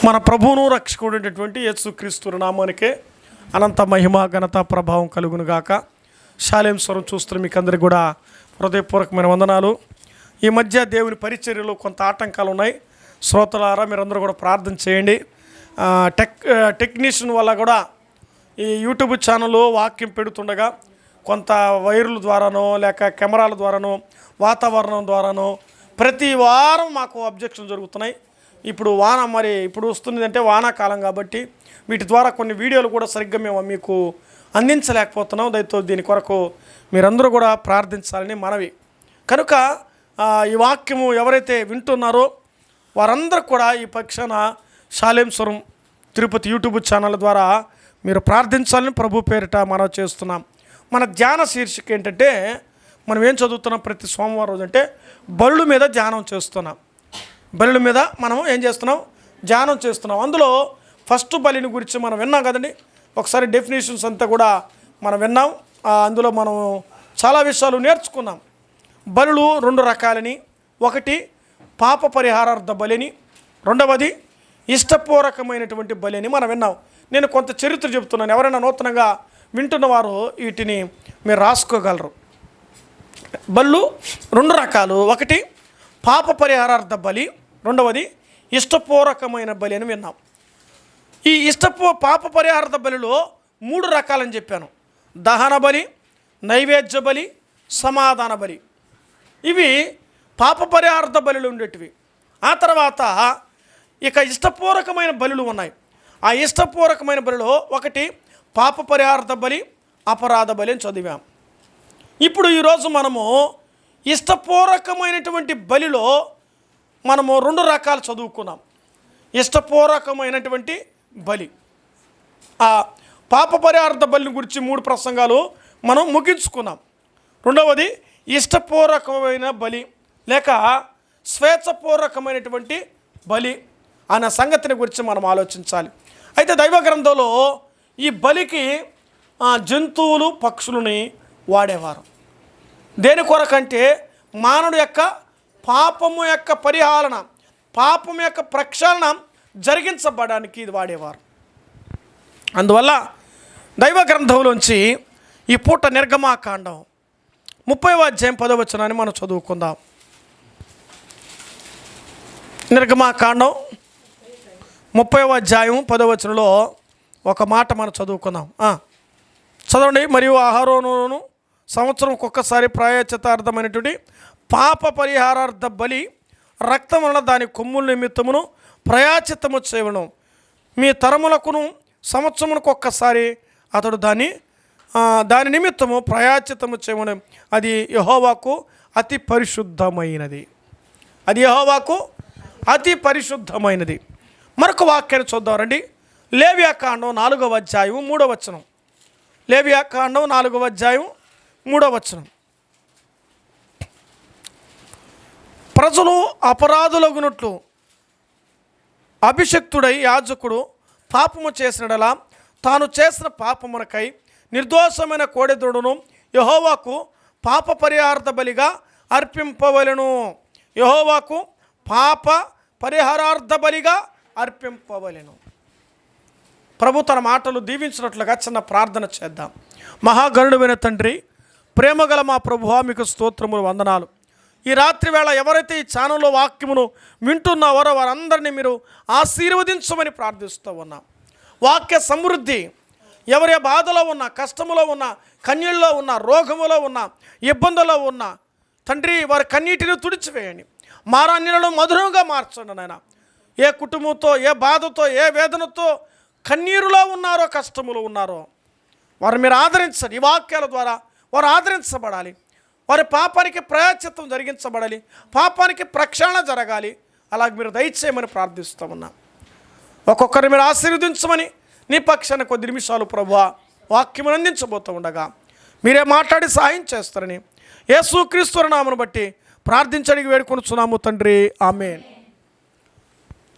మన ప్రభువును రక్షకుడైనటువంటి యేసుక్రీస్తు నామానికే అనంత మహిమ ఘనత ప్రభావం కలుగునుగాక. షాలేం స్వరం చూస్తున్న మీకు అందరికీ కూడా హృదయపూర్వకమైన వందనాలు. ఈ మధ్య దేవుని పరిచర్యలో కొంత ఆటంకాలు ఉన్నాయి. శ్రోతలారా మీరందరూ కూడా ప్రార్థన చేయండి. టెక్నీషియన్ వల్ల కూడా ఈ యూట్యూబ్ ఛానల్ వాక్యం పెడుతుండగా కొంత వైర్ల ద్వారానో లేక కెమెరాల ద్వారానో వాతావరణం ద్వారానో ప్రతి వారం మాకు అబ్జెక్షన్ జరుగుతున్నాయి. ఇప్పుడు ఇప్పుడు వస్తుందంటే వానాకాలం కాబట్టి వీటి ద్వారా కొన్ని వీడియోలు కూడా సరిగ్గా మేము మీకు అందించలేకపోతున్నాం. దయతో దీని కొరకు మీరందరూ కూడా ప్రార్థించాలని మనవి. కనుక ఈ వాక్యము ఎవరైతే వింటున్నారో వారందరూ కూడా ఈ పక్షాన షాలేం స్వరం తిరుపతి యూట్యూబ్ ఛానల్ ద్వారా మీరు ప్రార్థించాలని ప్రభు పేరిట మనం చేస్తున్నాం. మన ధ్యాన శీర్షిక ఏంటంటే మనం ఏం చదువుతున్నాం ప్రతి సోమవారం రోజు అంటే బలుల మీద ధ్యానం చేస్తున్నాం. బలుల మీద మనం ఏం చేస్తున్నాం? ధ్యానం చేస్తున్నాం. అందులో ఫస్ట్ బలిని గురించి మనం విన్నాం కదండి. ఒకసారి డెఫినేషన్స్ అంతా కూడా మనం విన్నాం. అందులో మనం చాలా విషయాలు నేర్చుకున్నాం. బలులు రెండు రకాలని, ఒకటి పాప పరిహారార్థ బలిని, రెండవది ఇష్టపూర్వకమైనటువంటి బలి అని మనం విన్నాం. నేను కొంత చరిత్ర చెబుతున్నాను. ఎవరైనా నూతనంగా వింటున్నవారు వీటిని మీరు రాసుకోగలరు. బళ్ళు రెండు రకాలు, ఒకటి పాప పరిహారార్థ బలి, రెండవది ఇష్టపూర్వకమైన బలి అని విన్నాం. ఈ పాప పరిహారార్థ బలిలో మూడు రకాలని చెప్పాను: దహన బలి, నైవేద్య బలి, సమాధాన బలి. ఇవి పాప పరిహారార్థ బలులు ఉండేటివి. ఆ తర్వాత ఇక ఇష్టపూర్వకమైన బలులు ఉన్నాయి. ఆ ఇష్టపూర్వకమైన బలిలో ఒకటి పాప పరిహారార్థ బలి, అపరాధ బలి అని చదివాం. ఇప్పుడు ఈరోజు మనము ఇష్టపూర్వకమైనటువంటి బలిలో మనము రెండు రకాలు చదువుకున్నాం. ఇష్టపూర్వకమైనటువంటి బలి, ఆ పాప పరిహారార్థ బలిని గురించి 3 ప్రసంగాలు మనం ముగించుకున్నాం. రెండవది ఇష్టపూర్వకమైన బలి లేక స్వేచ్ఛపూర్వకమైనటువంటి బలి అనే సంగతిని గురించి మనం ఆలోచించాలి. అయితే దైవ గ్రంథంలో ఈ బలికి జంతువులు పక్షులని వాడేవారు. దేని కొరకంటే మానవుడి యొక్క పాపము యొక్క పరిహారణ, పాపము యొక్క ప్రక్షాళన జరిగించబడడానికి ఇది వాడేవారు. అందువల్ల దైవ గ్రంథంలోంచి ఈ పూట నిర్గమాకాండం 30వ అధ్యాయం 10వ వచనాన్ని మనం చదువుకుందాం. నిర్గమాకాండం 30వ అధ్యాయం 10వ వచనంలో ఒక మాట మనం చదువుకుందాం. చదవండి. మరియు అహరోనును సంవత్సరం ఒక్కొక్కసారి ప్రాయశ్చిత్తార్థమైనటువంటి పాప పరిహారార్థ బలి రక్తం వలన దాని కొమ్ముల నిమిత్తమును ప్రాయశ్చిత్తము చేయవను. మీ తరములకును సంవత్సరమునకు ఒక్కసారి అతడు దాని నిమిత్తము ప్రాయశ్చిత్తము చేయవను. అది యెహోవాకు అతి పరిశుద్ధమైనది. అది యెహోవాకు అతి పరిశుద్ధమైనది. మరొక వాక్యాన్ని చూద్దాం రండి. లేవియాకాండం 4వ అధ్యాయం 3వ వచనం. లేవియాకాండం 4వ అధ్యాయం 3వ వచనం. ప్రజలు అపరాధులగునట్లు అభిషక్తుడై యాజకుడు పాపము చేసినడలా తాను చేసిన పాపమునకై నిర్దోషమైన కోడెదూడను యెహోవాకు పాప పరిహారార్థ బలిగా అర్పింపవలెను. యెహోవాకు పాప పరిహారార్థ బలిగా అర్పింపవలెను. ప్రభు తన మాటలు దీవించినట్లుగా చిన్న ప్రార్థన చేద్దాం. మహాగణుడైన తండ్రి, ప్రేమగల మా ప్రభువా, మీకు స్తోత్రములు, వందనాలు. ఈ రాత్రి వేళ ఎవరైతే ఈ ఛానల్లో వాక్యమును వింటున్నారో వారందరినీ మీరు ఆశీర్వదించమని ప్రార్థిస్తూ ఉన్నాం. వాక్య సమృద్ధి, ఎవరి బాధలో ఉన్న, కష్టములో ఉన్న, కన్నీళ్ళలో ఉన్న, రోగములో ఉన్న, ఇబ్బందుల్లో ఉన్న తండ్రి, వారి కన్నీటిని తుడిచివేయండి. మారాన్యులను మధురంగా మార్చండి నాయన. ఏ కుటుంబంతో, ఏ బాధతో, ఏ వేదనతో కన్నీరులో ఉన్నారో, కష్టములో ఉన్నారో వారు మీరు ఆదరించండి. ఈ వాక్యాల ద్వారా వారు ఆదరించబడాలి. వారి పాపానికి ప్రాయశ్చిత్తం జరిగించబడాలి. పాపానికి ప్రక్షాళన జరగాలి. అలాగే మీరు దయచేయమని ప్రార్థిస్తూ ఉన్నాం. ఒక్కొక్కరిని మీరు ఆశీర్వదించమని నీ పక్షాన కొద్ది నిమిషాలు ప్రభువా వాక్యమును అందించబోతూ ఉండగా మీరే మాట్లాడి సహాయం చేస్తారని యేసుక్రీస్తు నామమును బట్టి ప్రార్థించడానికి వేడుకొనుచున్నాము తండ్రి, ఆమేన్.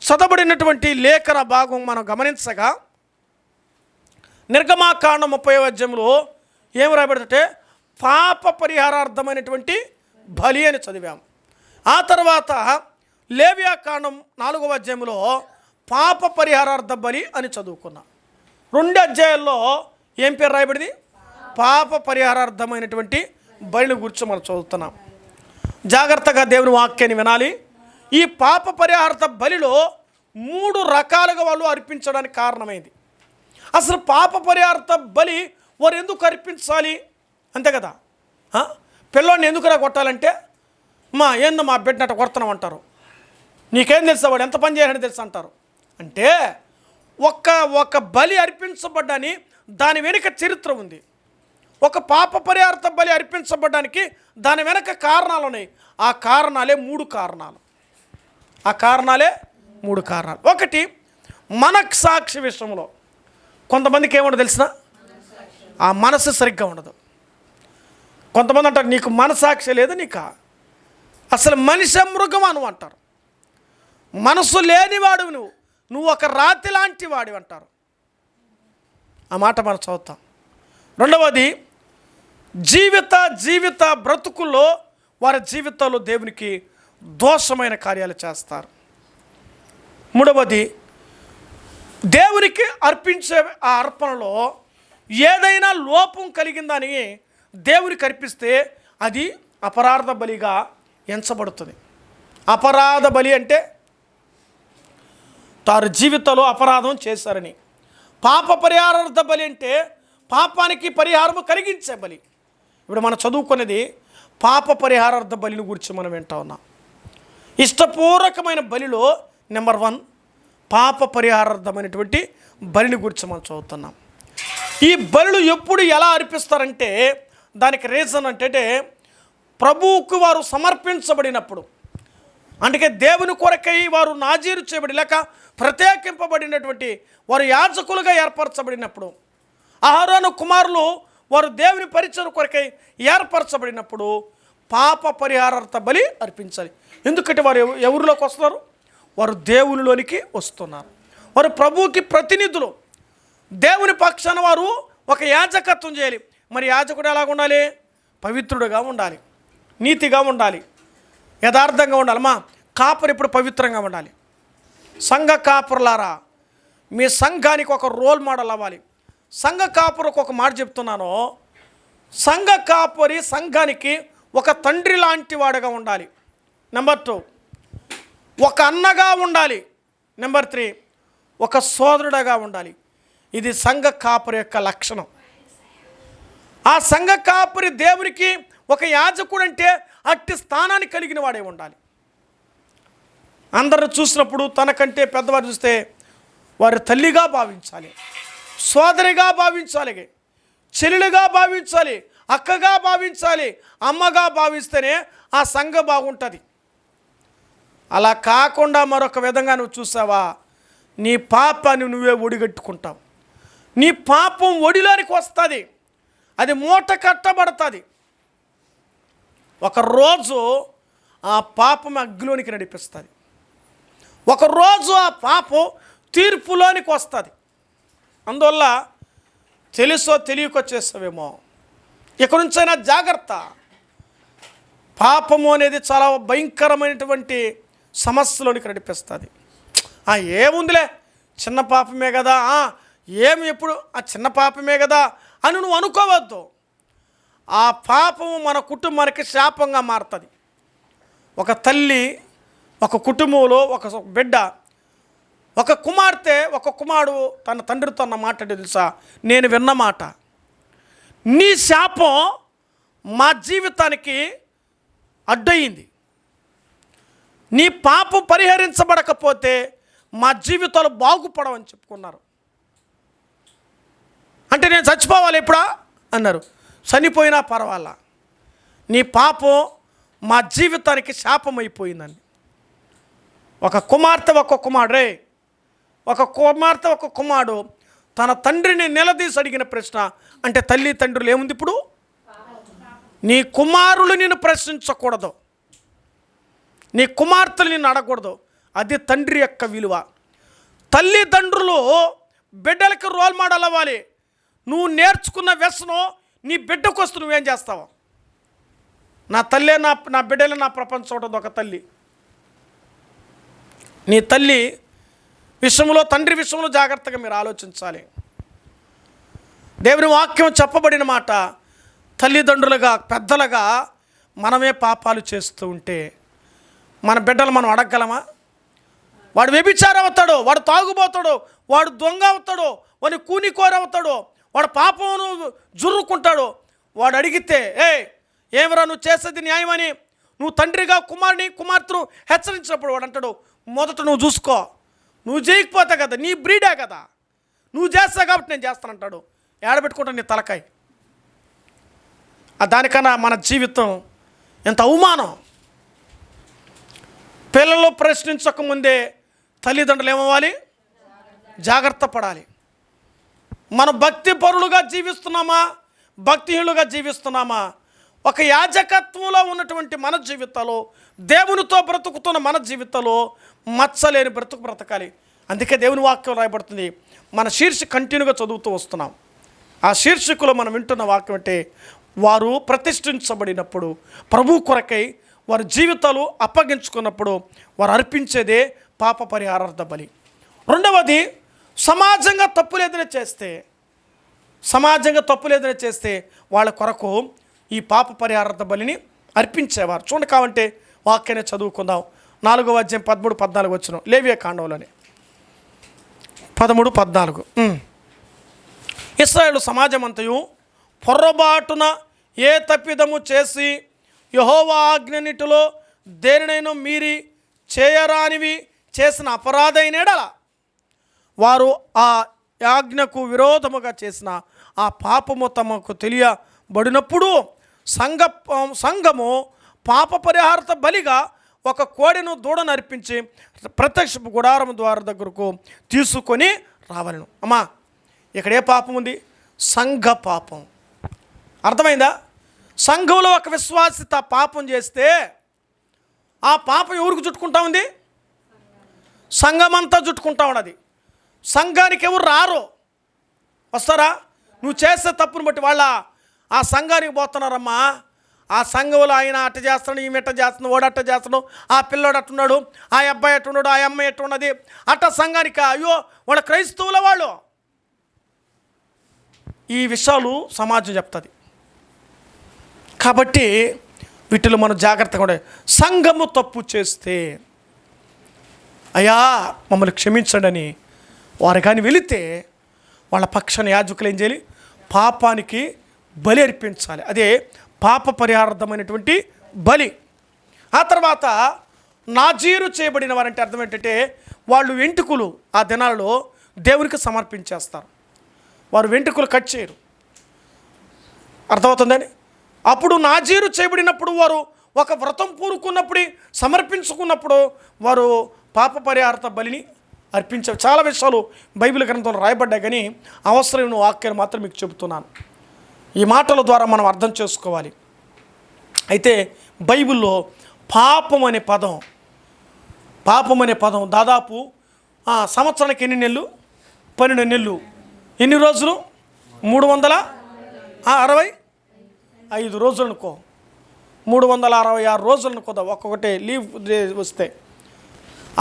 చదవబడినటువంటి లేఖన భాగం మనం గమనించగా నిర్గమాకాండం 30వ అధ్యాయంలో ఏం రాయబడుతుంటే పాప పరిహారార్థమైనటువంటి బలి అని చదివాం. ఆ తర్వాత లేవియాకాండం 4వ అధ్యాయంలో పాప పరిహారార్థ బలి అని చదువుకున్నా. 2 అధ్యాయాల్లో ఏం పేరు రాయబడింది? పాప పరిహారార్థమైనటువంటి బలిని గురించి మనం చదువుతున్నాం. జాగ్రత్తగా దేవుని వాక్యాన్ని వినాలి. ఈ పాప పరిహారార్థ బలిలో 3 రకాలుగా వాళ్ళు అర్పించడానికి కారణమైంది. అసలు పాప పరిహారార్థ బలి వారు ఎందుకు అర్పించాలి? అంతే కదా. పిల్లోడిని ఎందుకురా కొట్టాలంటే, ఏందో మా బిడ్డనట్టు కొడుతున్నాం అంటారు. నీకేం తెలుసా, వాడు ఎంత పని చేయాలని తెలుసు అంటారు. అంటే ఒక బలి అర్పించబడ్డాని దాని వెనుక చరిత్ర ఉంది. ఒక పాప పరిహారార్థ బలి అర్పించబడ్డానికి దాని వెనక కారణాలు ఉన్నాయి. ఆ కారణాలే 3 కారణాలు. ఆ కారణాలే 3 కారణాలు. ఒకటి, మనస్సాక్షి విషయంలో కొంతమందికి ఏముండదు తెలిసిన, ఆ మనసు సరిగ్గా ఉండదు. కొంతమంది అంటారు నీకు మనస్సాక్షి లేదు, నీకు అసలు మనిషి మృగం అను అంటారు. మనసు లేనివాడు నువ్వు ఒక రాతి లాంటి వాడివి అంటారు. ఆ మాట మనం చదువుతాం. రెండవది, జీవిత బ్రతుకుల్లో వారి జీవితాల్లో దేవునికి దోషమైన కార్యాలు చేస్తారు. మూడవది, దేవునికి అర్పించే ఆ అర్పణలో ఏదైనా లోపం కలిగిందని దేవునికి అర్పిస్తే అది అపరాధ బలిగా ఎంచబడుతుంది. అపరాధ బలి అంటే వారి జీవితంలో అపరాధం చేశారని. పాప పరిహారార్థ బలి అంటే పాపానికి పరిహారము కలిగించే బలి. ఇప్పుడు మనం చదువుకునేది పాప పరిహారార్థ బలిని గురించి మనం వింటా ఉన్నాం. ఇష్టపూర్వకమైన బలిలో నెంబర్ 1 పాప పరిహారార్థమైనటువంటి బలిని గురించి మనం చదువుతున్నాం. ఈ బలులు ఎప్పుడు ఎలా అర్పిస్తారంటే దానికి రీజన్ అంటే ప్రభువుకు వారు సమర్పించబడినప్పుడు, అందుకే దేవుని కొరకై వారు నాజీరు చేయబడి లేక ప్రత్యేకింపబడినటువంటి వారు యాజకులుగా ఏర్పరచబడినప్పుడు, అహరోను కుమారులు వారు దేవుని పరిచయం కొరకై ఏర్పరచబడినప్పుడు పాప పరిహారార్థ బలి అర్పించాలి. ఎందుకంటే వారు ఎవరిలోకి వస్తున్నారు? వారు దేవునిలోనికి వస్తున్నారు. వారు ప్రభువుకి ప్రతినిధులు. దేవుని పక్షాన వారు ఒక యాజకత్వం చేయాలి. మరి యాజకుడు ఎలాగ ఉండాలి? పవిత్రుడుగా ఉండాలి, నీతిగా ఉండాలి, యథార్థంగా ఉండాలి. కాపరి ఇప్పుడు పవిత్రంగా ఉండాలి. సంఘ కాపురులారా, మీ సంఘానికి ఒక రోల్ మోడల్ అవ్వాలి. సంఘ కాపురకు ఒక మాట చెప్తున్నాను. సంఘ కాపరి సంఘానికి ఒక తండ్రి లాంటి వాడుగా ఉండాలి. నెంబర్ 2, ఒక అన్నగా ఉండాలి. నెంబర్ 3, ఒక సోదరుడుగా ఉండాలి. ఇది సంఘ కాపరి యొక్క లక్షణం. ఆ సంఘ కాపరి దేవునికి ఒక యాజకుడు అంటే అట్టి స్థానాన్ని కలిగిన వాడే ఉండాలి. అందరూ చూసినప్పుడు తనకంటే పెద్దవారు చూస్తే వారి తల్లిగా భావించాలి, సోదరిగా భావించాలి, చెల్లెలుగా భావించాలి, అక్కగా భావించాలి, అమ్మగా భావిస్తేనే ఆ సంఘం బాగుంటుంది. అలా కాకుండా మరొక విధంగా నువ్వు చూసావా, నీ పాపాన్ని నువ్వే ఒడిగట్టుకుంటావు. నీ పాపం ఒడిలోనికి వస్తుంది, అది మూట కట్టబడుతుంది. ఒకరోజు ఆ పాపం అగ్నిలోనికి నడిపిస్తుంది. ఒకరోజు ఆ పాపం తీర్పులోనికి వస్తుంది. అందువల్ల తెలుసో తెలియకో చేస్తావేమో, ఇక నుంచైనా జాగ్రత్త. పాపము అనేది చాలా భయంకరమైనటువంటి సమస్యలోనికి నడిపిస్తుంది. ఏముందిలే, చిన్న పాపమే కదా, ఏమి ఎప్పుడు ఆ చిన్న పాపమే కదా అని నువ్వు అనుకోవద్దు. ఆ పాపము మన కుటుంబానికి శాపంగా మారుతుంది. ఒక తల్లి, ఒక కుటుంబంలో ఒక బిడ్డ, ఒక కుమార్తె, ఒక కుమారుడు తన తండ్రితో అన్న మాట తెలుసా? నేను విన్న మాట, నీ శాపం మా జీవితానికి అడ్డయింది. నీ పాపం పరిహరించబడకపోతే మా జీవితాలు బాగుపడవని చెప్పుకున్నారు. అంటే నేను చచ్చిపోవాలి ఎప్పుడా అన్నారు. చనిపోయినా పర్వాలా, నీ పాపం మా జీవితానికి శాపమైపోయిందండి. ఒక కుమార్తె, ఒక కుమారుడే, ఒక కుమార్తె, ఒక కుమారుడు తన తండ్రిని నిలదీసి అడిగిన ప్రశ్న అంటే తల్లి తండ్రులు ఏముంది ఇప్పుడు? నీ కుమారులు నిన్ను ప్రశ్నించకూడదు, నీ కుమార్తెలు నిన్ను అడగకూడదు. అది తండ్రి యొక్క విలువ. తల్లిదండ్రులు బిడ్డలకి రోల్ మోడల్ అవ్వాలి. నువ్వు నేర్చుకున్న వ్యసనం నీ బిడ్డకు వస్తూ నువ్వేం చేస్తావు? నా తల్లే నా బిడ్డలే నా ప్రపంచం ఉంటుంది. ఒక తల్లి, నీ తల్లి విషయంలో, తండ్రి విషయంలో జాగ్రత్తగా మీరు ఆలోచించాలి. దేవుని వాక్యం చెప్పబడిన మాట, తల్లిదండ్రులుగా పెద్దలుగా మనమే పాపాలు చేస్తూ ఉంటే మన బిడ్డలు మనం అడగగలమా? వాడు వ్యభిచారం అవుతాడు, వాడు తాగుబోతాడు, వాడు దొంగ అవుతాడు, వాడు కూనికోర అవుతాడు, వాడు పాపమును జుర్రుకుంటాడు. వాడు అడిగితే ఏమరా నువ్వు చేసేది న్యాయమని నువ్వు తండ్రిగా కుమార్తెను హెచ్చరించినప్పుడు వాడు అంటాడు, మొదట నువ్వు చూసుకో, నువ్వు చేయకపోతే కదా, నీ బ్రీడే కదా, నువ్వు చేస్తావు కాబట్టి నేను చేస్తానంటాడు. ఏడబెట్టుకుంటాను నీ తలకాయ. దానికన్నా మన జీవితం ఎంత అవమానం. పిల్లలు ప్రశ్నించకముందే తల్లిదండ్రులు ఏమవ్వాలి? జాగ్రత్త పడాలి. మనం భక్తి పరులుగా జీవిస్తున్నామా, భక్తిహీనులుగా జీవిస్తున్నామా? ఒక యాజకత్వంలో ఉన్నటువంటి మన జీవితాల్లో, దేవునితో బ్రతుకుతున్న మన జీవితంలో మచ్చలేని బ్రతకాలి. అందుకే దేవుని వాక్యం రాయబడుతుంది. మన శీర్షిక కంటిన్యూగా చదువుతూ వస్తున్నాం. ఆ శీర్షికలో మనం వింటున్న వాక్యం అంటే, వారు ప్రతిష్ఠించబడినప్పుడు ప్రభు కొరకై వారి జీవితాలు అప్పగించుకున్నప్పుడు వారు అర్పించేదే పాప పరిహారార్థ బలి. రెండవది, సమాజంగా తప్పులేదనే చేస్తే వాళ్ళ కొరకు ఈ పాప పరిహారార్థ బలిని అర్పించేవారు. చూడండి, కావంటే వాక్యాన్ని చదువుకుందాం. 4వ అధ్యాయం 13-14 వచనం, లేవియా కాండంలోనే 13-14. ఇశ్రాయేలు సమాజమంతయు పొర్రబాటున ఏ తప్పిదము చేసి యెహోవా ఆజ్ఞనిటిలో దేనినైనా మీరి చేయరానివి చేసిన అపరాధైన ఎడల వారు ఆ ఆజ్ఞకు విరోధముగా చేసిన ఆ పాపము తమకు తెలియబడినప్పుడు సంఘము పాప పరిహారార్థ బలిగా ఒక కోడెను దూడను అర్పించి ప్రత్యక్ష గుడారం ద్వారం దగ్గరకు తీసుకొని రావాలను. అమ్మా, ఇక్కడ ఏ పాపం ఉంది? సంఘ పాపం. అర్థమైందా? సంఘంలో ఒక విశ్వాసిత పాపం చేస్తే ఆ పాపం ఎవరికి చుట్టుకుంటా ఉంది? సంఘమంతా చుట్టుకుంటా ఉన్నది. సంఘానికి ఎవరు రారు, వస్తారా? నువ్వు చేసే తప్పును బట్టి వాళ్ళ ఆ సంఘానికి పోతున్నారమ్మా. ఆ సంఘంలో ఆయన అట్ట చేస్తున్నాడు, ఈమె ఎట్ట చేస్తున్నాడు, వాడు అట్ట చేస్తున్నాడు, ఆ పిల్లోడు అట్టున్నాడు, ఆ అబ్బాయి ఎట్టున్నాడు, ఆ అమ్మాయి ఎట్టున్నది, అట్ట సంఘానికి. అయ్యో వాళ్ళ క్రైస్తవుల వాళ్ళు. ఈ విషయాలు సమాజం చెప్తుంది. కాబట్టి వీటిలో మనం జాగ్రత్తగా ఉండాలి. సంఘము తప్పు చేస్తే అయ్యా మమ్మల్ని క్షమించండి అని వారు కానీ వెళితే వాళ్ళ పక్షాన యాజకులు ఏం చేయాలి? పాపానికి బలి అర్పించాలి. అదే పాప పరిహారార్థమైనటువంటి బలి. ఆ తర్వాత నాజీరు చేయబడిన వారంటే అర్థం ఏంటంటే, వాళ్ళు వెంట్రుకలు ఆ దినాలలో దేవునికి సమర్పించేస్తారు. వారు వెంట్రుకలు కట్ చేయరు. అర్థమవుతుందని? అప్పుడు నాజీరు చేయబడినప్పుడు వారు ఒక వ్రతం పూనుకున్నప్పుడు, సమర్పించుకున్నప్పుడు వారు పాప పరిహారార్థ బలిని అర్పించారు. చాలా విషయాలు బైబిల్ గ్రంథంలో రాయబడ్డాయి, కానీ అవసరమైన వాక్యాన్ని మాత్రం మీకు చెబుతున్నాను. ఈ మాటల ద్వారా మనం అర్థం చేసుకోవాలి. అయితే బైబిల్లో పాపం అనే పదం దాదాపు సంవత్సరానికి ఎన్ని నెలలు? 12 నెలలు. ఎన్ని రోజులు? 365 రోజులు అనుకో. 366 రోజులు అనుకో. ఒక్కొక్కటి లీవ్ వస్తే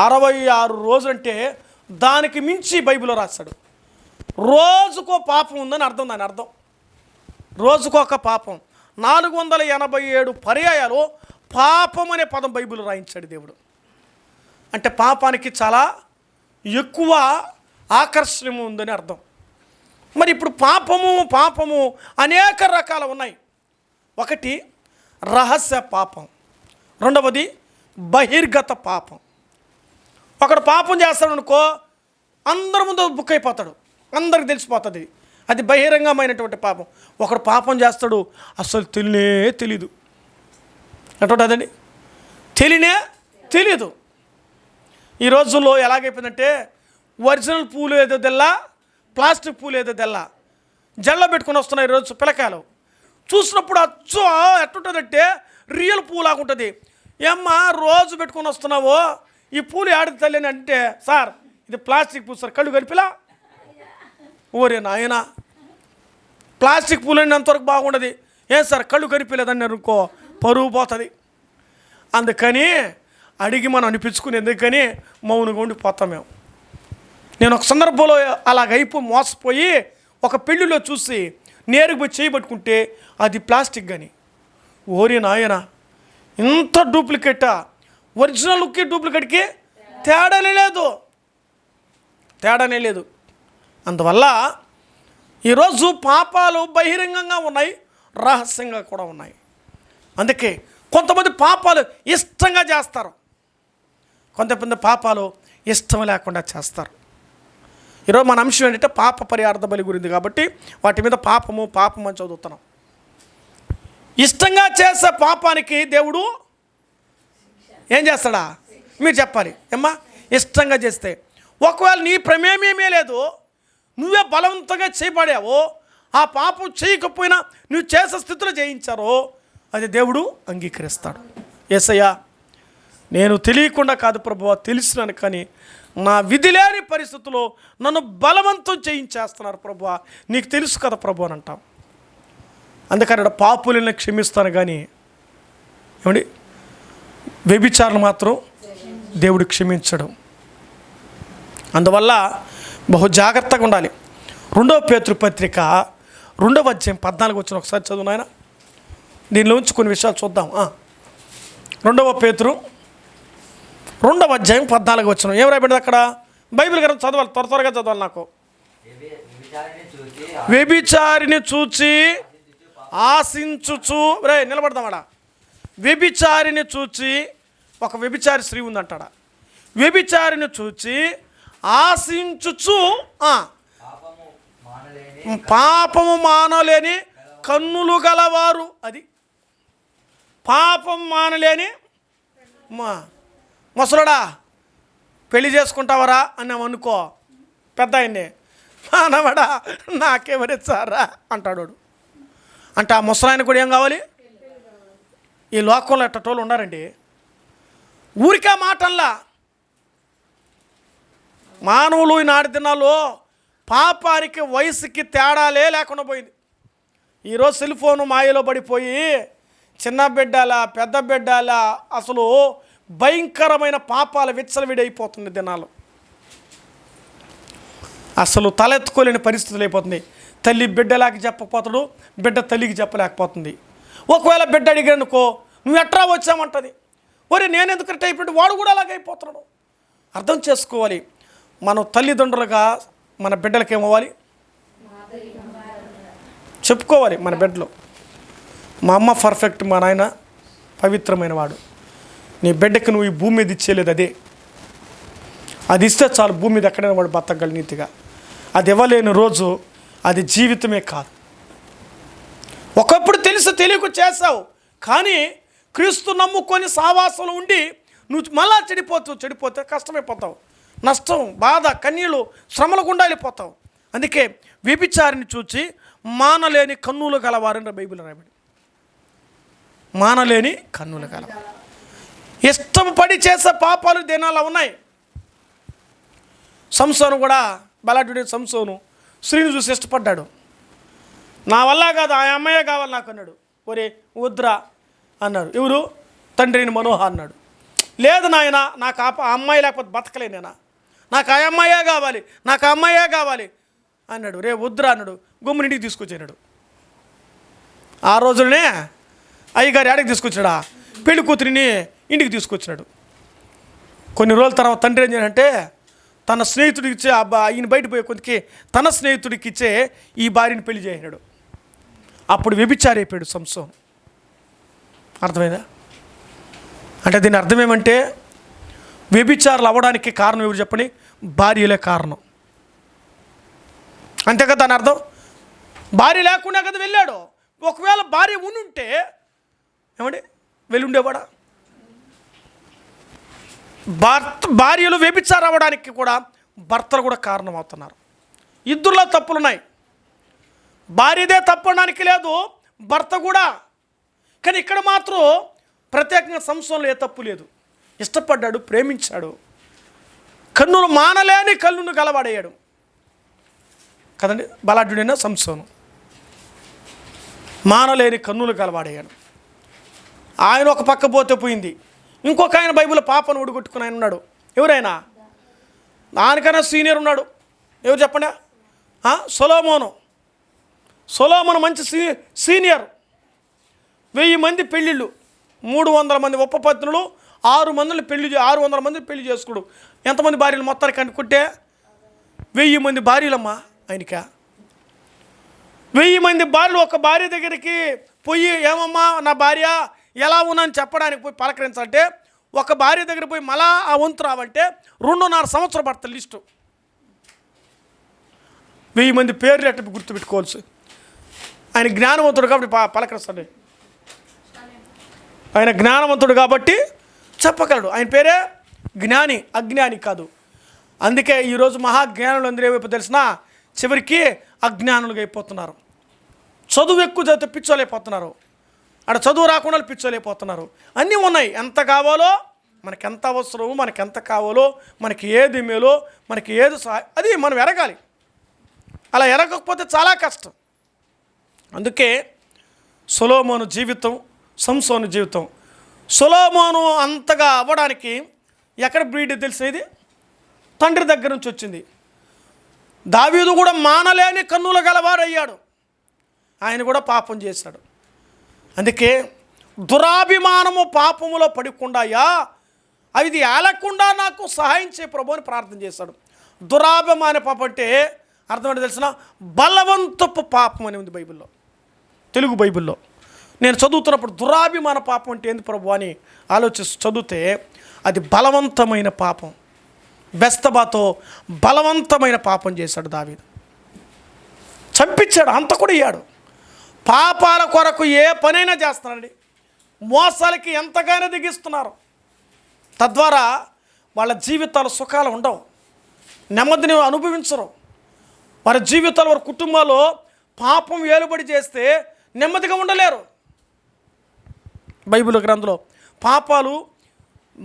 66 రోజులు అంటే దానికి మించి బైబిల్లో రాస్తాడు. రోజుకో పాపం ఉందని అర్థం. దాని అర్థం రోజుకొక పాపం. 487 పర్యాయాలు పాపం అనే పదం బైబిల్ రాయించాడు దేవుడు. అంటే పాపానికి చాలా ఎక్కువ ఆకర్షణ ఉందని అర్థం. మరి ఇప్పుడు పాపము అనేక రకాలు ఉన్నాయి. ఒకటి రహస్య పాపం, రెండవది బహిర్గత పాపం. ఒకడు పాపం చేస్తాడు అనుకో, అందరి ముందు బుక్ అయిపోతాడు, అందరికి తెలిసిపోతుంది. అది బహిరంగమైనటువంటి పాపం. ఒకడు పాపం చేస్తాడు, అసలు తెలీదు. అటువంటి అదండి, తెలీదు. ఈ రోజుల్లో ఎలాగైపోయిందంటే, ఒరిజినల్ పూలు ఏదో తెల్లా, ప్లాస్టిక్ పూలు ఏదో తెల్లా, జల్ల పెట్టుకుని వస్తున్నాయి ఈరోజు పిల్లకాయలు. చూసినప్పుడు అచ్చు ఎట్టుంటుందంటే రియల్ పూలు లాగుంటుంది. ఏమ్మా రోజు పెట్టుకుని వస్తున్నావో, ఈ పూలు ఆడితే తల్లి అంటే, సార్ ఇది ప్లాస్టిక్ పూలు సార్, కళ్ళు కలిపిలా. ఓరే నాయన, ప్లాస్టిక్ పూలు అంతవరకు బాగుండదు. ఏం సార్ కళ్ళు కనిపించలేదని అనుకో, పరువు పోతుంది. అందుకని అడిగి మనం అనిపించుకుని, ఎందుకని మౌనంగా ఉండిపోతాం మేము. నేను ఒక సందర్భంలో అలాగైపోయి మోసపోయి ఒక పెళ్ళిలో చూసి నేరుగా పోయి చేయబట్టుకుంటే అది ప్లాస్టిక్ కానీ, ఓరి నాయన ఇంత డూప్లికేటా, ఒరిజినల్కి డూప్లికేట్కి తేడానే లేదు. అందువల్ల ఈరోజు పాపాలు బహిరంగంగా ఉన్నాయి, రహస్యంగా కూడా ఉన్నాయి. అందుకే కొంతమంది పాపాలు ఇష్టంగా చేస్తారు, కొంతమంది పాపాలు ఇష్టం లేకుండా చేస్తారు. ఈరోజు మన అంశం ఏంటంటే పాప పరిహారార్థ బలి గురించి, కాబట్టి వాటి మీద పాపము అని చదువుతున్నాం. ఇష్టంగా చేసే పాపానికి దేవుడు ఏం చేస్తాడా మీరు చెప్పాలి ఏమ్మా. ఇష్టంగా చేస్తే ఒకవేళ నీ ప్రమేమేమీ లేదు, నువ్వే బలవంతంగా చేయబడావో, ఆ పాపం చేయకపోయినా నువ్వు చేసే స్థితిలో చేయించారో అది దేవుడు అంగీకరిస్తాడు. యేసయ్యా నేను తెలియకుండా కాదు ప్రభువా, తెలిసినాను, కానీ నా విధి లేని పరిస్థితుల్లో నన్ను బలవంతం చేయించేస్తున్నారు ప్రభువా, నీకు తెలుసు కదా ప్రభు అని అంటాం. అందుకని పాపులను క్షమిస్తాను కానీ ఏమండి వ్యభిచారులు మాత్రం దేవుడు క్షమించడం. అందువల్ల బహు జాగ్రత్తగా ఉండాలి. 2వ పేతురు పత్రిక 2వ అధ్యాయం 14 వచ్చిన ఒకసారి చదువు నాయన. దీనిలోంచి కొన్ని విషయాలు చూద్దాం. 2వ పేతురు 2వ అధ్యాయం 14 వచ్చిన ఏం రాయబడింది అక్కడ? బైబిల్ గ్రంథం చదవాలి, త్వరగా చదవాలి. నాకు వ్యభిచారిని చూచి ఆశించుచు నిలబడదామాడా. వ్యభిచారిని చూచి, ఒక వ్యభిచారి స్త్రీ ఉందంటాడా, వ్యభిచారిని చూచి ఆశించుచు పాపము మానలేని కన్నులు గలవారు. అది పాపం మానలేని ముసలుడా పెళ్లి చేసుకుంటావరా అని అనుకో, పెద్ద ఆయన్ని మానవడా నాకెవరిచ్చారా అంటాడు. అంటే ఆ ముసలాయన కూడా ఏం కావాలి? ఈ లోకంలో ఎట్టటోళ్ళు ఉన్నారండి, ఊరికే మాటల్లా. మానవులు ఈనాటి దినాల్లో పాపానికి వయసుకి తేడాలే లేకుండా పోయింది. ఈరోజు సెల్ ఫోను మాయలో పడిపోయి చిన్న బిడ్డల పెద్ద బిడ్డల అసలు భయంకరమైన పాపాల విచ్చలవిడైపోతుంది దినాలు. అసలు తలెత్తుకోలేని పరిస్థితులు అయిపోతుంది. తల్లి బిడ్డలాకి చెప్పకపోతాడు, బిడ్డ తల్లికి చెప్పలేకపోతుంది. ఒకవేళ బిడ్డ అడిగానుకో నువ్వు ఎట్రా వచ్చామంటది. ఒరే నేను ఎందుకంటే అయిపోయి వాడు కూడా అలాగైపోతున్నాడు. అర్థం చేసుకోవాలి. మనం తల్లిదండ్రులుగా మన బిడ్డలకి ఏమవ్వాలి చెప్పుకోవాలి. మన బిడ్డలు మా అమ్మ పర్ఫెక్ట్, మా నాయన పవిత్రమైన వాడు. నీ బిడ్డకి నువ్వు ఈ భూమి మీద ఇచ్చేయలేదు, అది ఇస్తే చాలు, భూమి మీద ఎక్కడైనా వాడు బతకగల నీతిగా. అది ఇవ్వలేని రోజు అది జీవితమే కాదు. ఒకప్పుడు తెలిసి తెలియక చేసావు, కానీ క్రీస్తు నమ్ముకొని సావాసంలో ఉండి నువ్వు మళ్ళా చెడిపోతే కష్టమైపోతావు. నష్టం, బాధ, కన్నీళ్ళు, శ్రమల గుండా వెళ్ళిపోతావు. అందుకే వ్యభిచారిని చూచి మానలేని కన్నులు గలవారని బైబిల్ రాయబడి. మానలేని కన్నులు గలవారు ఇష్టపడి చేసే పాపాలు దినాలు ఉన్నాయి. సంసోను కూడా బలాఢ్యుడి సంసోను స్త్రీని చూసి ఇష్టపడ్డాడు. నా వల్ల కాదు, ఆ అమ్మాయే కావాలి నాకు అన్నాడు. ఒరే వద్దురా అన్నాడు. ఎవరు? తండ్రిని మనోహ అన్నాడు. లేదు నాయన, నాకు ఆ అమ్మాయి లేకపోతే బతకలేనేనా, నాకు ఆ అమ్మాయే కావాలి, నాకు ఆ అమ్మాయే కావాలి అన్నాడు. రే వద్దురా అన్నాడు. గుమ్మనింటికి తీసుకొచ్చాడు. ఆ రోజునే అయ్యగారి ఆడికి తీసుకొచ్చాడా, పెళ్లి కూతురిని ఇంటికి తీసుకొచ్చినాడు. కొన్ని రోజుల తర్వాత తండ్రి ఏం చేయాలంటే తన స్నేహితుడికి ఇచ్చే ఈయన బయట పోయే కొద్దికి తన స్నేహితుడికి ఇచ్చే ఈ భార్యని పెళ్లి చేసినాడు. అప్పుడు వ్యభిచారి అయిపోయాడు సంసోను. అర్థమైందా? అంటే దీని అర్థం ఏమంటే వ్యభిచారులు అవ్వడానికి కారణం ఎవరు చెప్పండి? భార్యలే కారణం. అంతే కదా దాని అర్థం. భార్య లేకుండా కదా వెళ్ళాడు. ఒకవేళ భార్య ఉండుంటే ఏమండి వెళ్ళుండేవాడా? భార్యలు వ్యభిచారం అవ్వడానికి కూడా భర్తలు కూడా కారణం అవుతున్నారు. ఇద్దరిలో తప్పులున్నాయి. భార్యదే తప్పడానికి లేదు, భర్త కూడా. కానీ ఇక్కడ మాత్రం ప్రత్యేకంగా సంసోనులో ఏ తప్పు లేదు. ఇష్టపడ్డాడు, ప్రేమించాడు, కన్నులు మానలేని కన్నును గలవాడయ్యాడు కదండి. బలాఢ్యుడైన సంసోను మానలేని కన్నులు గలవాడయ్యాడు. ఆయన ఒక పక్క పోతే పోయింది, ఇంకొక ఆయన బైబిల్ పాపను ఉడగొట్టుకుని ఆయన ఉన్నాడు. ఎవరైనా దానికన్నా సీనియర్ ఉన్నాడు. ఎవరు చెప్పండి? సొలొమోను మంచి సీనియర్. 1000 మంది పెళ్ళిళ్ళు, 300 మంది ఉపపత్నులు, 600 మందిని పెళ్లి చేసుకోడు. ఎంతమంది భార్యలు మొత్తానికి అనుకుంటే 1000 మంది భార్యలమ్మా ఆయనక. 1000 మంది భార్యలు ఒక భార్య దగ్గరికి పోయి, ఏమమ్మా నా భార్య ఎలా ఉన్నాను చెప్పడానికి పోయి పలకరించాలంటే, ఒక భార్య దగ్గర పోయి మళ్ళా ఆ వంతు రావంటే 2.5 సంవత్సరం పడుతుంది లిస్టు. 1000 మంది పేర్లు ఎట్ట గుర్తుపెట్టుకోవాల్సి. ఆయన జ్ఞానవంతుడు కాబట్టి పలకరిస్తాడు. ఆయన జ్ఞానవంతుడు కాబట్టి చెప్పగలడు. ఆయన పేరే జ్ఞాని, అజ్ఞాని కాదు. అందుకే ఈరోజు మహాజ్ఞానులు అందరూ ఏమైపు తెలిసినా చివరికి అజ్ఞానులుగా అయిపోతున్నారు. చదువు ఎక్కువ చదివితే పిచ్చోలైపోతున్నారు. అక్కడ చదువు రాకుండా పిచ్చోలైపోతున్నారు. అన్నీ ఉన్నాయి. ఎంత కావాలో, మనకి ఎంత అవసరమో, మనకి ఎంత కావాలో, మనకి ఏది మేలో, మనకి ఏది అది మనం ఎరగాలి. అలా ఎరగకపోతే చాలా కష్టం. అందుకే సొలొమోను జీవితం, సంసోను జీవితం. సొలొమోను అంతగా అవ్వడానికి ఎక్కడ బ్రీడ్ తెలిసేది? తండ్రి దగ్గర నుంచి వచ్చింది. దావీదు కూడా మానలేని కన్నులు గలవాడయ్యాడు. ఆయన కూడా పాపం చేశాడు. అందుకే దురాభిమానము పాపములో పడకుండాయా అది ఏలకుండా నాకు సహాయం చేయ ప్రభు అని ప్రార్థన చేశాడు. దురాభిమాన పాపం అంటే అర్థం ఏంటో తెలిసిన? బలవంతపు పాపం అని ఉంది బైబిల్లో, తెలుగు బైబిల్లో. నేను చదువుతున్నప్పుడు దురాభిమాన పాపం అంటే ఏంది ప్రభు అని ఆలోచిస్తూ చదివితే అది బలవంతమైన పాపం. బెస్తబాతో బలవంతమైన పాపం చేశాడు దావీదు. చంపించాడు, అంత కూడా ఇయ్యాడు. పాపాల కొరకు ఏ పనైనా చేస్తున్నారండి. మోసాలకి ఎంతగానో దిగిస్తున్నారు. తద్వారా వాళ్ళ జీవితాలు సుఖాలు ఉండవు, నెమ్మదిని అనుభవించరు. వారి జీవితాలు, వారి కుటుంబాల్లో పాపం ఏలుబడి చేస్తే నెమ్మదిగా ఉండలేరు. బైబిల్ గ్రంథంలో పాపాలు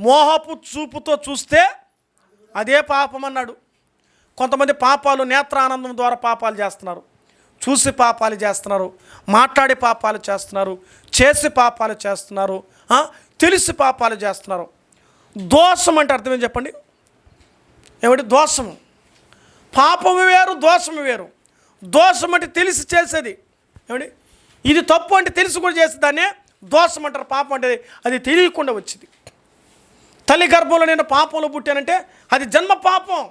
మోహపు చూపుతో చూస్తే అదే పాపం అన్నాడు. కొంతమంది పాపాలు నేత్రానందం ద్వారా పాపాలు చేస్తున్నారు, చూసి పాపాలు చేస్తున్నారు, మాట్లాడి పాపాలు చేస్తున్నారు, చేసి పాపాలు చేస్తున్నారు, తెలిసి పాపాలు చేస్తున్నారు. దోషం అంటే అర్థం ఏం చెప్పండి? ఏమిటి దోషము? పాపము వేరు, దోషము వేరు. దోషం అంటే తెలిసి చేసేది. ఏమిటి? ఇది తప్పు అంటే తెలిసి కూడా చేసేదాన్నే దోషం అంటారు. పాపం అంటే అది తెలియకుండా వచ్చింది. తల్లి గర్భంలో నేను పాపంలో పుట్టానంటే అది జన్మ పాపం.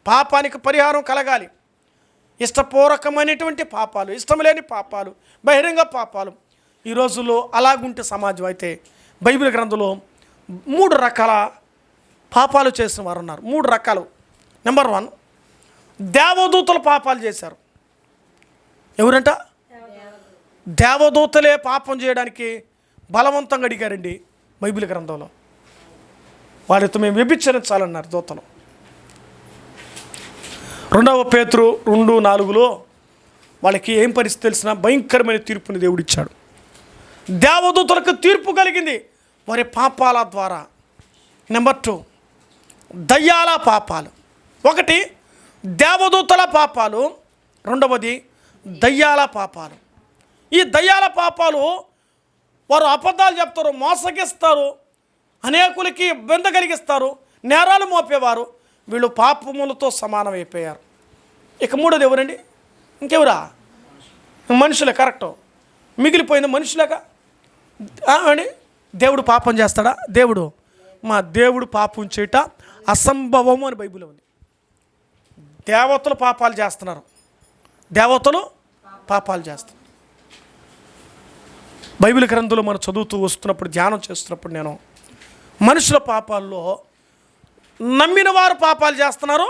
పాపానికి పరిహారం కలగాలి. ఇష్టపూర్వకమైనటువంటి పాపాలు, ఇష్టం లేని పాపాలు, బహిరంగ పాపాలు. ఈ రోజుల్లో అలాగుంటే సమాజం. అయితే బైబిల్ గ్రంథంలో 3 రకాల పాపాలు చేసిన వారు ఉన్నారు. 3 రకాలు. నెంబర్ 1, దేవదూతలు పాపాలు చేశారు. ఎవరంట? దేవదూతలే పాపం చేయడానికి బలవంతంగా అడిగారండి బైబిల్ గ్రంథంలో. వారితో మేము వ్యభిచరించాలన్నారు దూతలు. 2 పేతురు 2:4లో వాళ్ళకి ఏం పరిస్థితి తెలిసిన భయంకరమైన తీర్పుని దేవుడిచ్చాడు. దేవదూతలకు తీర్పు కలిగింది వారి పాపాల ద్వారా. నెంబర్ 2, దయ్యాల పాపాలు. 1 దేవదూతల పాపాలు, 2వది దయ్యాల పాపాలు. ఈ దయ్యాల పాపాలు వారు అబద్ధాలు చెప్తారు, మోసగిస్తారు, అనేకులకి ఇబ్బంది కలిగిస్తారు, నేరాలు మోపేవారు. వీళ్ళు పాపములతో సమానమైపోయారు. ఇక 3వది ఎవరండి? ఇంకెవరా? మనుషులే. కరెక్ట్. మిగిలిపోయింది మనుషులేగా అండి. దేవుడు పాపం చేస్తాడా? దేవుడు పాపం చేయట అసంభవము అని బైబిల్లో ఉంది. దేవతలు పాపాలు చేస్తున్నారు. బైబిల్ గ్రంథంలో మనం చదువుతూ వస్తున్నప్పుడు, ధ్యానం చేస్తున్నప్పుడు నేను మనుషుల పాపాల్లో నమ్మిన వారు పాపాలు చేస్తున్నారు,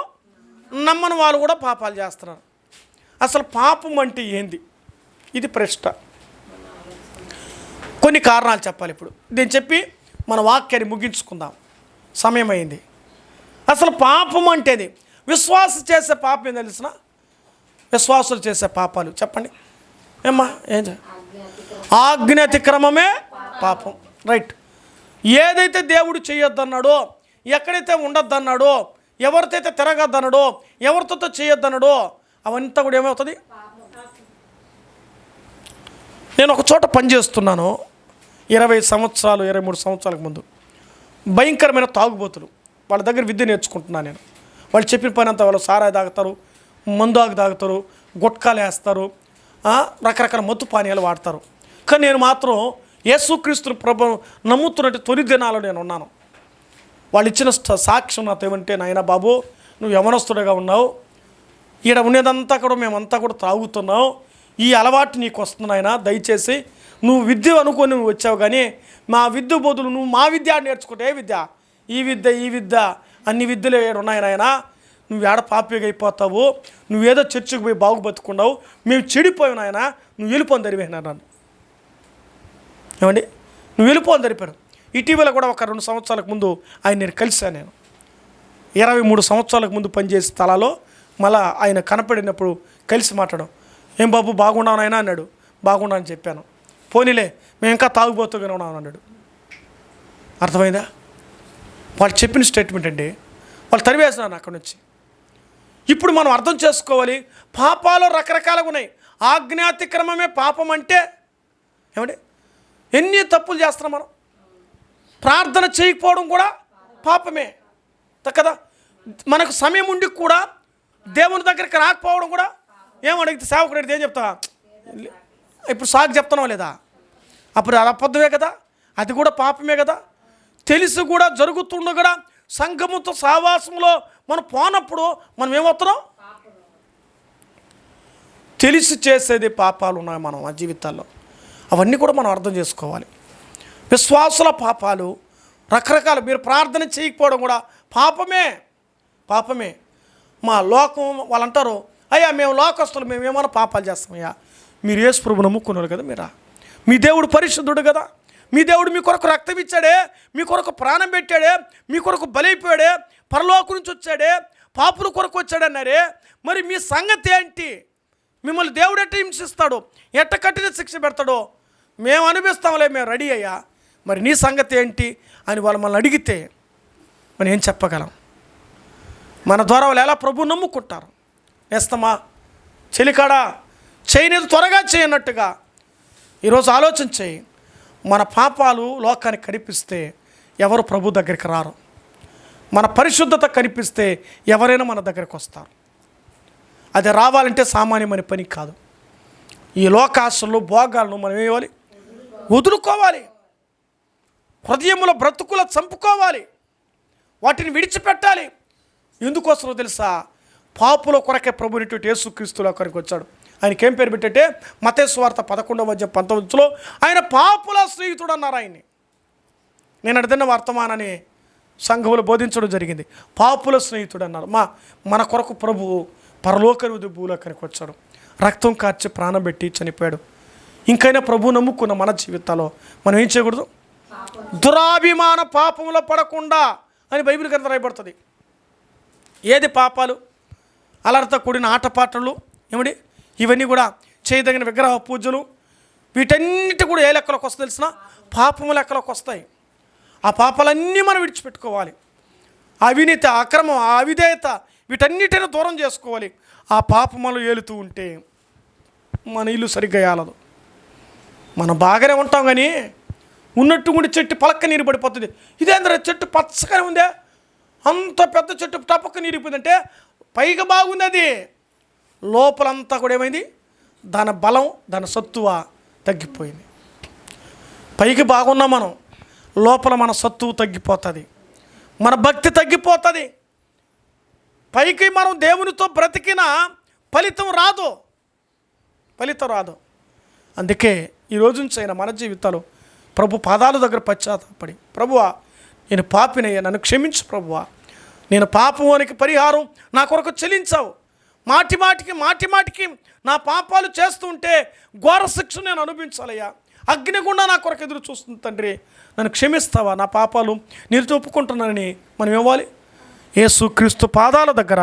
నమ్మని వాళ్ళు కూడా పాపాలు చేస్తున్నారు. అసలు పాపం అంటే ఏంది? ఇది ప్రశ్న. కొన్ని కారణాలు చెప్పాలి ఇప్పుడు. నేను చెప్పి మన వాక్యాన్ని ముగించుకుందాం, సమయం అయింది. అసలు పాపం అంటేది విశ్వాసం చేసే పాపం ఏం తెలిసిన? విశ్వాసులు చేసే పాపాలు చెప్పండి ఏమ్మా? ఏం ఆజ్ఞాతిక్రమమే పాపం. రైట్. ఏదైతే దేవుడు చేయొద్దన్నాడో, ఎక్కడైతే ఉండొద్దన్నాడో, ఎవరితో అయితే తిరగద్దన్నాడో, ఎవరితో చేయొద్దన్నాడో అవంతా కూడా ఏమవుతుంది? నేను ఒక చోట పనిచేస్తున్నాను 20 సంవత్సరాలు 23 సంవత్సరాలకు ముందు. భయంకరమైన తాగుబోతులు, వాళ్ళ దగ్గర విద్య నేర్చుకుంటున్నాను నేను. వాళ్ళు చెప్పిన పని అంతా వాళ్ళు సారాయి తాగుతారు, మందాకు తాగుతారు, గుట్కాలు వేస్తారు, రకరకాల మత్తు పానీయాలు వాడతారు. కానీ నేను మాత్రం యేసుక్రీస్తు ప్రభువు నమ్ముతున్నట్టు తొలి దినాల్లో నేను ఉన్నాను. వాళ్ళు ఇచ్చిన సాక్ష్యం నాతో ఏమంటే, నాయన బాబు నువ్వు యవనస్తుడిగా ఉన్నావు, ఈడ ఉండేదంతా కూడా మేమంతా కూడా తాగుతున్నావు, ఈ అలవాటు నీకు వస్తుంది నాయన, దయచేసి నువ్వు విద్య అనుకొని నువ్వు వచ్చావు, కానీ మా విద్య బదులు నువ్వు మా విద్య నేర్చుకుంటే, ఏ విద్య, ఈ విద్య అన్ని విద్యలు ఉన్నాయి నాయన, నువ్వు ఏడ పాపిగా అయిపోతావు, నువ్వేదో చర్చికి పోయి బాగు బతుకున్నావు, మేము చెడిపోయావు నాయన, నువ్వు వెళ్ళిపోని జరిపోయినా నన్ను. ఏమండి, నువ్వు వెళ్ళిపోని జరిపారు. ఇటీవల కూడా ఒక 2 సంవత్సరాలకు ముందు నేను కలిశాను. నేను 23 సంవత్సరాలకు ముందు పనిచేసే స్థలాల్లో మళ్ళీ ఆయన కనపడినప్పుడు కలిసి మాట్లాడడం, ఏం బాబు బాగున్నావు నాయన అన్నాడు. బాగున్నా అని చెప్పాను. పోనీలే మేము ఇంకా తాగుబోతుగానే ఉన్నాం అన్నాడు. అర్థమైందా? వాళ్ళు చెప్పిన స్టేట్మెంట్ అండి. వాళ్ళు తరివేసినారు అక్కడి నుంచి. ఇప్పుడు మనం అర్థం చేసుకోవాలి, పాపాలు రకరకాలుగా ఉన్నాయి. ఆజ్ఞాతిక్రమమే పాపం అంటే ఏమండి, ఎన్ని తప్పులు చేస్తున్నాం మనం. ప్రార్థన చేయకపోవడం కూడా పాపమే కదా. మనకు సమయం ఉండి కూడా దేవుని దగ్గరికి రాకపోవడం కూడా ఏమడిగితే సేవకుడు అడిగితే ఏం చెప్తా, ఇప్పుడు సాగు చెప్తున్నావు లేదా, అప్పుడు అది అబద్ధమే కదా, అది కూడా పాపమే కదా. తెలిసి కూడా జరుగుతుండగా సంఘముతో సహవాసంలో మనం పోనప్పుడు మనం ఏమవుతున్నాం, తెలిసి చేసేది పాపాలు ఉన్నాయి మనం ఆ జీవితాల్లో. అవన్నీ కూడా మనం అర్థం చేసుకోవాలి. విశ్వాసుల పాపాలు రకరకాలు. మీరు ప్రార్థన చేయకపోవడం కూడా పాపమే. మా లోకం వాళ్ళు అంటారు, అయ్యా మేము లోకస్తులు, మేము ఏమైనా పాపాలు చేస్తామయ్యా. మీరు యేసు ప్రభువును నమ్ముకున్నారు కదా, మీ దేవుడు పరిశుద్ధుడు కదా, మీ దేవుడు మీ కొరకు రక్తం ఇచ్చాడే, మీ కొరకు ప్రాణం పెట్టాడే, మీ కొరకు బలైపోయాడే, పరలోకం నుంచి వచ్చాడే, పాపుల కొరకు వచ్చాడన్నారే. మరి మీ సంగతి ఏంటి? మిమ్మల్ని దేవుడు ఎట్ట హింసిస్తాడు, ఎట్ట కఠిన శిక్ష పెడతాడో మేము అనిపిస్తాంలే, మేము రెడీ అయ్యా, మరి నీ సంగతి ఏంటి అని వాళ్ళు మనల్ని అడిగితే మనం ఏం చెప్పగలం? మన ద్వారా వాళ్ళు ఎలా ప్రభువు నమ్ముకుంటారు? నేస్తమా చెలికాడా చేయలేదు, త్వరగా చేయనట్టుగా ఈరోజు ఆలోచన చేయి. మన పాపాలు లోకానికి కనిపిస్తే ఎవరు ప్రభు దగ్గరికి రారు. మన పరిశుద్ధత కనిపిస్తే ఎవరైనా మన దగ్గరికి వస్తారు. అది రావాలంటే సామాన్యమైన పని కాదు. ఈ లోకాశలు భోగాలను మనం ఏమేయాలి, వదులుకోవాలి. హృదయముల బ్రతుకుల చంపుకోవాలి, వాటిని విడిచిపెట్టాలి. ఎందుకోసమో తెలుసా? పాపుల కొరకే ప్రభునిటువంటి యేసుక్రీస్తుల కొరకు వచ్చాడు. ఆయనకి ఏం పేరు పెట్టంటే మత్తయి సువార్త 11:19 ఆయన పాపుల స్నేహితుడు అన్నారు ఆయన్ని. నేను అడిగిన వర్తమానాన్ని సంఘములు బోధించడం జరిగింది. పాపుల స్నేహితుడు అన్నారు. మన కొరకు ప్రభువు పరలోక భూలోకానికి వచ్చాడు, రక్తం కార్చి ప్రాణం పెట్టి చనిపోయాడు. ఇంకైనా ప్రభు నమ్ముకున్న మన జీవితాల్లో మనం ఏం చేయకూడదు? దురాభిమాన పాపంలో పడకుండా అని బైబిల్ గ్రంథం రాయబడుతుంది. ఏది పాపాలు? అలర్తో కూడిన ఆటపాటలు, ఏమిటి ఇవన్నీ కూడా చేయదగిన విగ్రహ పూజలు, వీటన్నిటి కూడా ఏ లెక్కలోకి వస్తాయి తెలిసిన? పాపము లెక్కలోకి వస్తాయి. ఆ పాపాలన్నీ మనం విడిచిపెట్టుకోవాలి. అవినీతి, అక్రమం, అవిధేయత వీటన్నిటిని దూరం చేసుకోవాలి. ఆ పాపములు ఏలుతూ ఉంటే మన ఇల్లు సరిగ్గా ఏలదు. మనం బాగానే ఉంటాం, కానీ ఉన్నట్టు ఉండి చెట్టు పలక్క నీరు పడిపోతుంది. ఇదేంద్ర చెట్టు పచ్చగానే ఉందే, అంత పెద్ద చెట్టు టపక్క నీరిపోయిందంటే పైగా బాగుంది, అది లోపలంతా కూడా ఏమైంది? దాని బలం, దాని సత్తువ తగ్గిపోయింది. పైకి బాగున్నాం మనం, లోపల మన సత్తువ తగ్గిపోతుంది, మన భక్తి తగ్గిపోతుంది. పైకి మనం దేవునితో బ్రతికిన ఫలితం రాదు. అందుకే ఈ రోజు నుంచి అయినా మన జీవితాలు ప్రభు పాదాల దగ్గర పశ్చాత్తాపడి, ప్రభువా నేను పాపినయ్యా, నన్ను క్షమించు ప్రభువా, నేను పాపానికి పరిహారం నా కొరకు చెల్లించావు, మాటి మాటికి నా పాపాలు చేస్తూ ఉంటే ఘోర శిక్ష నేను అనుభవించాలయ్యా, అగ్నిగుండా నా కొరకు ఎదురు చూస్తుంది తండ్రి, నన్ను క్షమిస్తావా, నా పాపాలు నేను ఒప్పుకుంటున్నానని మనం ఇవ్వాలి. యేసుక్రీస్తు పాదాల దగ్గర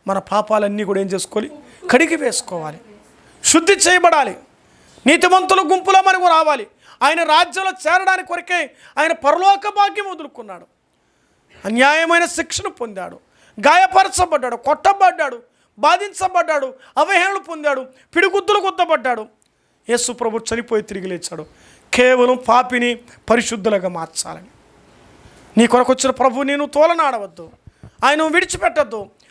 మన పాపాలన్నీ కూడా ఏం చేసుకోవాలి? కడిగి వేసుకోవాలి, శుద్ధి చేయబడాలి, నీతిమంతుల గుంపులో మనకు రావాలి. ఆయన రాజ్యంలో చేరడానికి కొరకే ఆయన పరలోక భాగ్యం వదులుకున్నాడు, అన్యాయమైన శిక్షను పొందాడు, గాయపరచబడ్డాడు, కొట్టబడ్డాడు, బాధించబడ్డాడు, అవహేళన పొందాడు, పిడిగుద్దులు గుద్దబడ్డాడు. యేసు ప్రభు చనిపోయి తిరిగి లేచాడు కేవలం పాపిని పరిశుద్ధులుగా మార్చాలని. నీ కొరకు వచ్చిన ప్రభు నేను తోలనాడవద్దు, ఆయన విడిచిపెట్టద్దు.